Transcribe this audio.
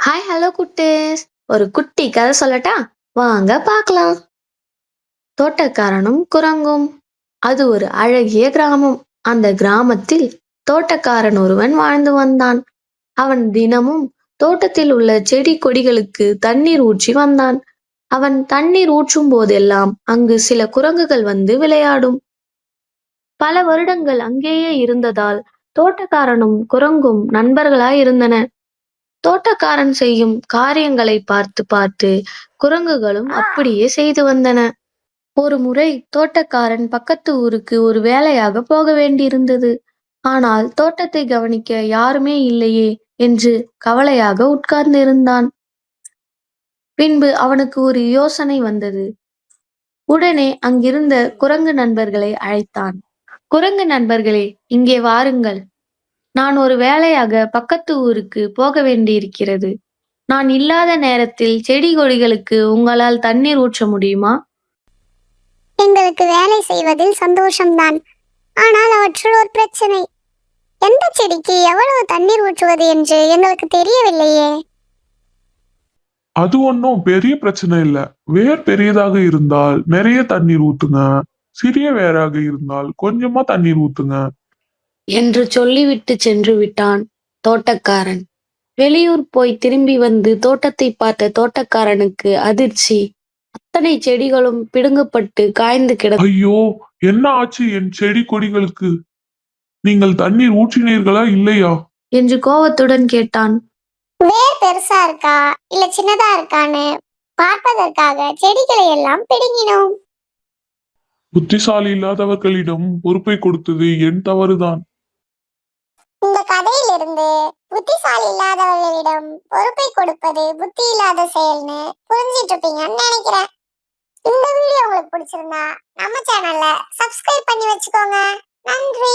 Hi hello குட்டீஸ். ஒரு குட்டி கதை சொல்லட்டா? வாங்க பார்க்கலாம். தோட்டக்காரனும் குரங்கும். அது ஒரு அழகிய கிராமம். அந்த கிராமத்தில் தோட்டக்காரன் ஒருவன் வாழ்ந்து வந்தான். அவன் தினமும் தோட்டத்தில் உள்ள செடி கொடிகளுக்கு தண்ணீர் ஊற்றி வந்தான். அவன் தண்ணீர் ஊற்றும் போதெல்லாம் அங்கு சில குரங்குகள் வந்து விளையாடும். பல வருடங்கள் அங்கேயே இருந்ததால் தோட்டக்காரனும் குரங்கும் நண்பர்களாய் இருந்தன. தோட்டக்காரன் செய்யும் காரியங்களை பார்த்து பார்த்து குரங்குகளும் அப்படியே செய்து வந்தன. ஒரு முறை தோட்டக்காரன் பக்கத்து ஊருக்கு ஒரு வேலையாக போக வேண்டியிருந்தது. ஆனால் தோட்டத்தை கவனிக்க யாருமே இல்லையே என்று கவலையாக உட்கார்ந்திருந்தான். பின்பு அவனுக்கு ஒரு யோசனை வந்தது. உடனே அங்கிருந்த குரங்கு நண்பர்களை அழைத்தான். குரங்கு நண்பர்களே, இங்கே வாருங்கள். நான் ஒரு வேலையாக பக்கத்து ஊருக்கு போக வேண்டியிருக்கிறது. நான் இல்லாத நேரத்தில் செடி கொடிகளுக்கு உங்களால் தண்ணீர் ஊற்ற முடியுமா? எங்களுக்கு வேலை செய்வதில் சந்தோஷம்தான். ஆனால் அவற்றுள் ஒரு பிரச்சனை. எந்த செடிக்கு எவ்வளவு தண்ணீர் ஊற்றுவது என்று எங்களுக்கு தெரியவில்லையே. அது ஒன்றும் பெரிய பிரச்சனை இல்ல. வேர் பெரியதாக இருந்தால் நிறைய தண்ணீர் ஊத்துங்க. சிறிய வேராக இருந்தால் கொஞ்சமா தண்ணீர் ஊத்துங்க. என்று சொல்லிவிட்டு சென்று விட்டான் தோட்டக்காரன். வெளியூர் போய் திரும்பி வந்து தோட்டத்தை பார்த்த தோட்டக்காரனுக்கு அதிர்ச்சி. அத்தனை செடிகளும் பிடுங்கப்பட்டு காய்ந்து ஐயோ, என்ன ஆச்சு என் செடி கொடிகளுக்கு? நீங்கள் தண்ணீர் ஊற்றினீர்களா இல்லையா என்று கோபத்துடன் கேட்டான். வேர் பெருசா இருக்கா இல்ல சின்னதா இருக்கான்னு பார்ப்பதற்காக செடிகளை எல்லாம் பிடுங்கினோம். புத்திசாலி இல்லாதவர்களிடம் பொறுப்பை கொடுத்தது என் தவறுதான். இந்த கதையிலிருந்து புத்திசாலி இல்லாதவர்களிடம் பொறுப்பை கொடுப்பது புத்தி இல்லாத செயல்னு புரிஞ்சிட்டு இருப்பீங்கன்னு நினைக்கிறேன். இந்த வீடியோ உங்களுக்கு பிடிச்சிருந்தா நம்ம சேனல்ல சப்ஸ்கிரைப் பண்ணி வச்சுக்கோங்க. நன்றி.